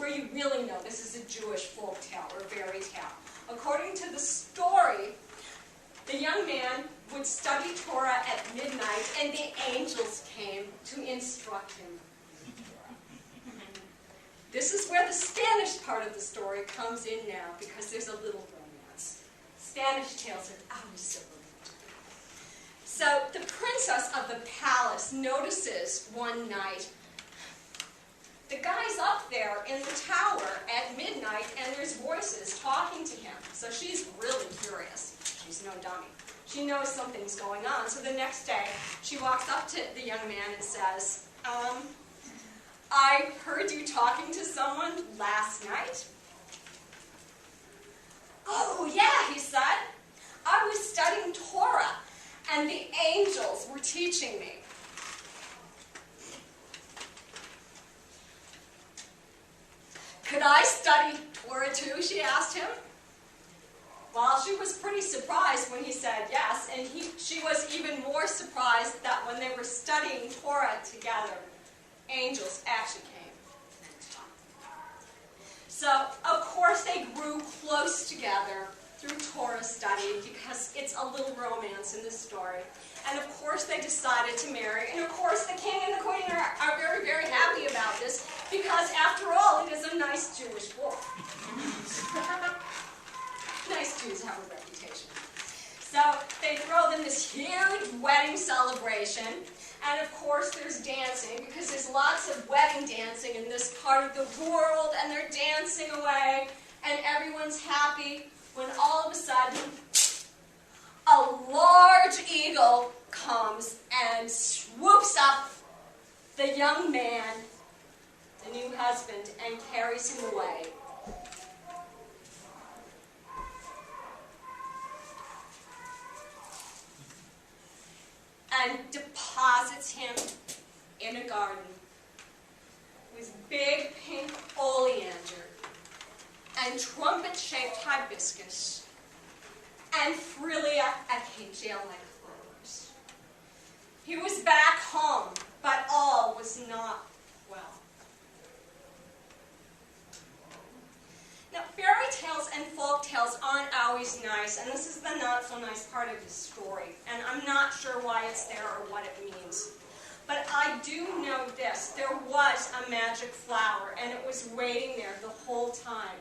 where you really know this is a Jewish folk tale or fairy tale. According to the story, the young man would study Torah at midnight, and the angels came to instruct him. This is where the Spanish part of the story comes in now, because there's a little romance. Spanish tales are always so romantic. So the princess of the palace notices one night the guy's up there in the tower at midnight, and there's voices talking to him. So she's really curious. She's no dummy. She knows something's going on. So the next day, she walks up to the young man and says, I heard you talking to someone last night. Oh, yeah, he said. I was studying Torah, and the angels were teaching me. Could I study Torah too, she asked him. Well, she was pretty surprised when he said yes, and she was even more surprised that when they were studying Torah together, angels actually came. So, of course, they grew close together through Torah study, because it's a little romance in this story. And of course they decided to marry, and of course the king and the queen are very, very happy about this, because after all, it is a nice Jewish book. Nice Jews have a reputation. So they throw them this huge wedding celebration, and of course there's dancing, because there's lots of wedding dancing in this part of the world, and they're dancing away, and everyone's happy, when all of a sudden, a large eagle comes and swoops up the young man, the new husband, and carries him away. And deposits him in a garden with big pink oleander and trumpet-shaped hibiscus and Frillia acacia-like flowers. He was back home, but all was not well. Now, fairy tales and folk tales aren't always nice, and this is the not-so-nice part of the story, and I'm not sure why it's there or what it means. But I do know this. There was a magic flower, and it was waiting there the whole time,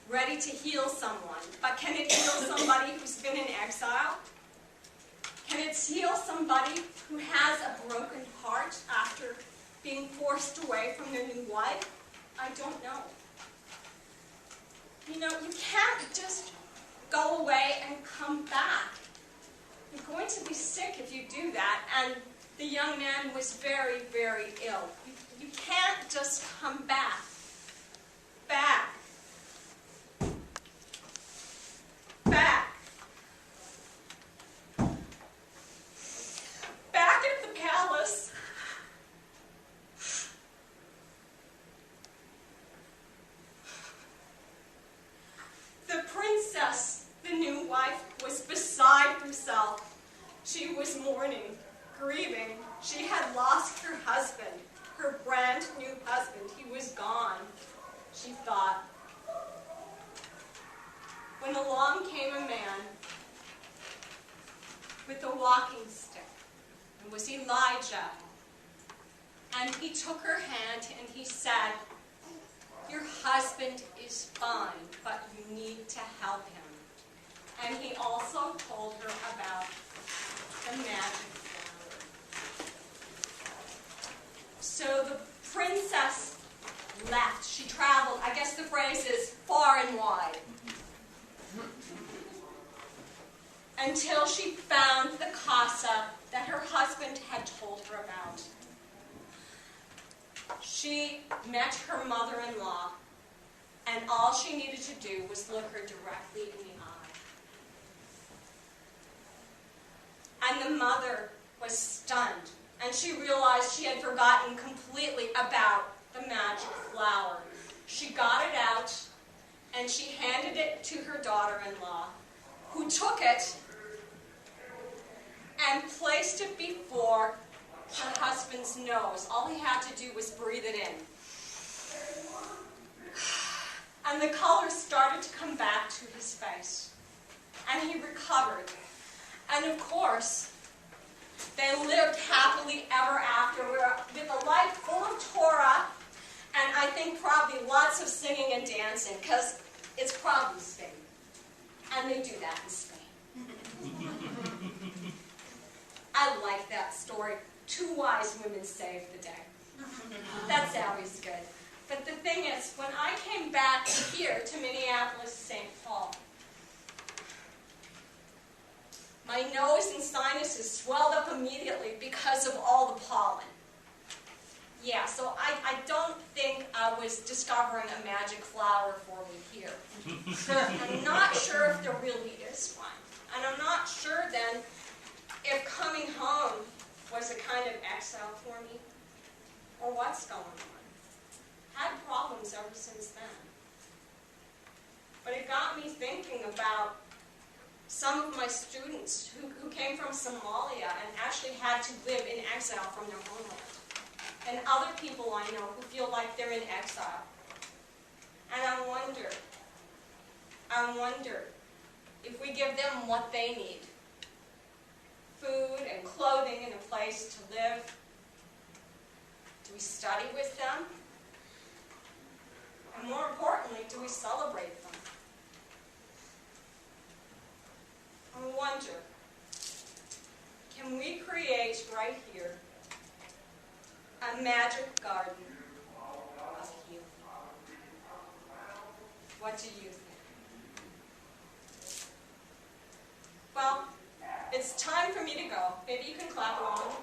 ready to heal someone. But can it heal somebody who's been in exile? Can it heal somebody who has a broken heart after being forced away from their new wife? I don't know. You know, you can't just go away and come back. You're going to be sick if you do that, and the young man was very, very ill. You can't just come back. Back. Back at the palace. The princess, the new wife, was beside herself. She was mourning, grieving. She had lost her husband, her brand new husband. He was gone, she thought. When along came a man with a walking stick. It was Elijah. And he took her hand and he said, "Your husband is fine, but you need to help him." And he also told her about the magic flower. So the princess left. She traveled, I guess the phrase is far and wide, until she found the casa that her husband had told her about. She met her mother-in-law, and all she needed to do was look her directly in the eye. And the mother was stunned, and she realized she had forgotten completely about the magic flower. She got it out, and she handed it to her daughter-in-law, who took it and placed it before her husband's nose. All he had to do was breathe it in. and the color started to come back to his face. And he recovered. And of course, they lived happily ever after with a life full of Torah, and I think probably lots of singing and dancing, because it's probably Spain. And they do that in Spain. I like that story. 2 wise women saved the day. That's always good. But the thing is, when I came back here to Minneapolis, St. Paul, my nose and sinuses swelled up immediately because of all the pollen. Yeah, so I don't think I was discovering a magic flower for me here. I'm not sure if there really is one. And I'm not sure then if coming home was a kind of exile for me, or what's going on. Had problems ever since then. But it got me thinking about some of my students who came from Somalia and actually had to live in exile from their homeland. And other people I know who feel like they're in exile. And I wonder if we give them what they need. Food and clothing and a place to live. Do we study with them? And more importantly, do we celebrate them? I wonder, can we create right here a magic garden of healing? What do you think? Well, it's time for me to go. Maybe you can clap along.